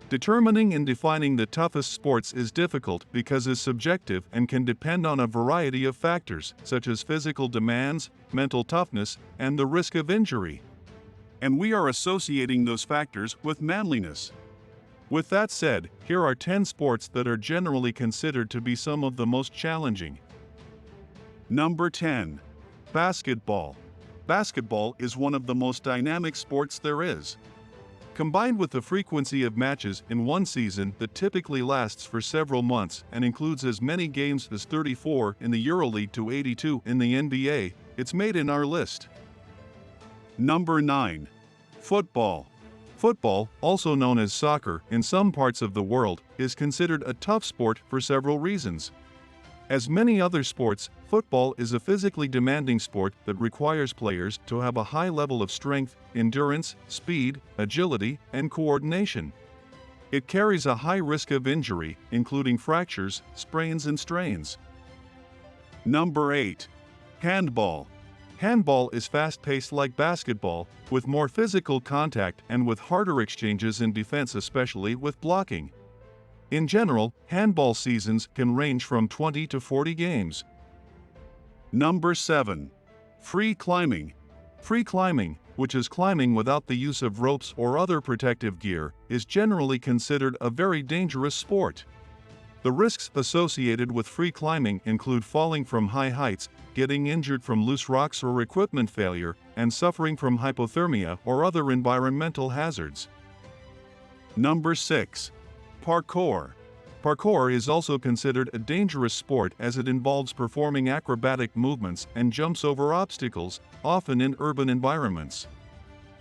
Determining and defining the toughest sports is difficult because it's subjective and can depend on a variety of factors, such as physical demands, mental toughness, and the risk of injury. And we are associating those factors with manliness. With that said, here are 10 sports that are generally considered to be some of the most challenging. Number 10. Basketball. Basketball is one of the most dynamic sports there is. Combined with the frequency of matches in one season that typically lasts for several months and includes as many games as 34 in the EuroLeague to 82 in the NBA, it's made in our list. Number 9. Football. Football, also known as soccer in some parts of the world, is considered a tough sport for several reasons. As many other sports, football is a physically demanding sport that requires players to have a high level of strength, endurance, speed, agility, and coordination. It carries a high risk of injury, including fractures, sprains, and strains. Number 8. Handball. Handball is fast-paced like basketball, with more physical contact and with harder exchanges in defense, especially with blocking. In general, handball seasons can range from 20 to 40 games. Number 7. Free climbing. Free climbing, which is climbing without the use of ropes or other protective gear, is generally considered a very dangerous sport. The risks associated with free climbing include falling from high heights, getting injured from loose rocks or equipment failure, and suffering from hypothermia or other environmental hazards. Number 6. Parkour. Parkour is also considered a dangerous sport as it involves performing acrobatic movements and jumps over obstacles, often in urban environments.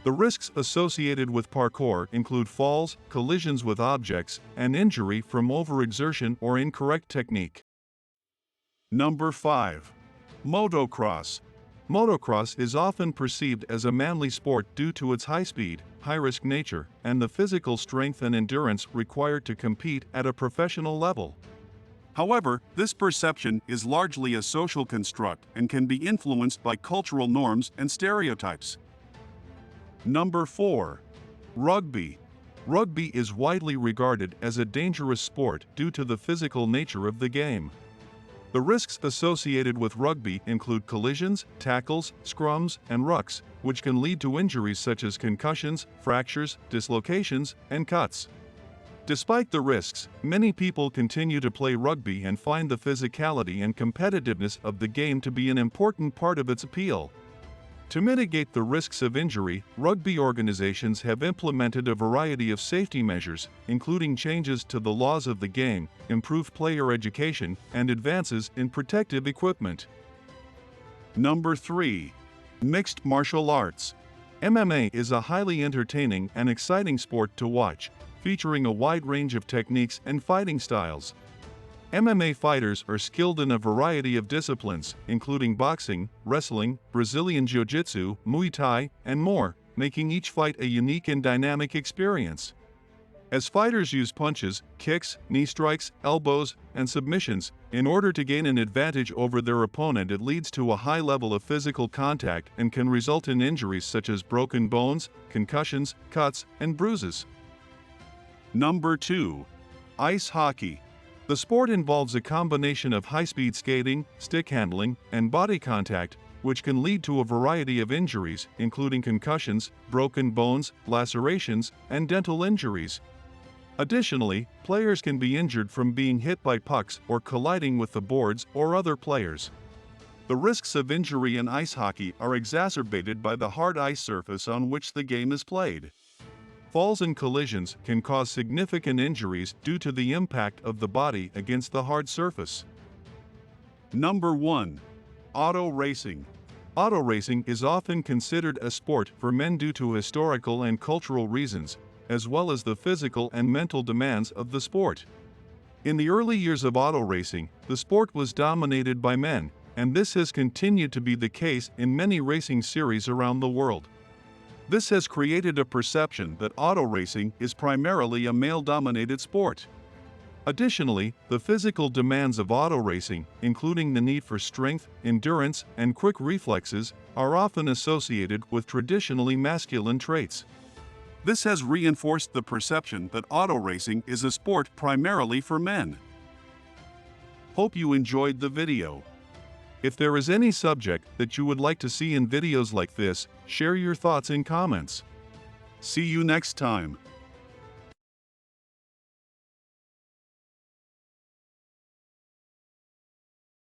The risks associated with parkour include falls, collisions with objects, and injury from overexertion or incorrect technique. Number 5. Motocross. Motocross is often perceived as a manly sport due to its high speed, high-risk nature, and the physical strength and endurance required to compete at a professional level. However, this perception is largely a social construct and can be influenced by cultural norms and stereotypes. Number 4. Rugby. Rugby is widely regarded as a dangerous sport due to the physical nature of the game. The risks associated with rugby include collisions, tackles, scrums, and rucks, which can lead to injuries such as concussions, fractures, dislocations, and cuts. Despite the risks, many people continue to play rugby and find the physicality and competitiveness of the game to be an important part of its appeal. To mitigate the risks of injury, rugby organizations have implemented a variety of safety measures, including changes to the laws of the game, improved player education, and advances in protective equipment. Number 3. Mixed martial arts. MMA is a highly entertaining and exciting sport to watch, featuring a wide range of techniques and fighting styles. MMA fighters are skilled in a variety of disciplines, including boxing, wrestling, Brazilian Jiu-Jitsu, Muay Thai, and more, making each fight a unique and dynamic experience. As fighters use punches, kicks, knee strikes, elbows, and submissions, in order to gain an advantage over their opponent, it leads to a high level of physical contact and can result in injuries such as broken bones, concussions, cuts, and bruises. Number 2. Ice hockey. The sport involves a combination of high-speed skating, stick handling, and body contact, which can lead to a variety of injuries, including concussions, broken bones, lacerations, and dental injuries. Additionally, players can be injured from being hit by pucks or colliding with the boards or other players. The risks of injury in ice hockey are exacerbated by the hard ice surface on which the game is played. Falls and collisions can cause significant injuries due to the impact of the body against the hard surface. Number 1. Auto racing. Auto racing is often considered a sport for men due to historical and cultural reasons, as well as the physical and mental demands of the sport. In the early years of auto racing, the sport was dominated by men, and this has continued to be the case in many racing series around the world. This has created a perception that auto racing is primarily a male-dominated sport. Additionally, the physical demands of auto racing, including the need for strength, endurance, and quick reflexes, are often associated with traditionally masculine traits. This has reinforced the perception that auto racing is a sport primarily for men. Hope you enjoyed the video. If there is any subject that you would like to see in videos like this, share your thoughts in comments. See you next time.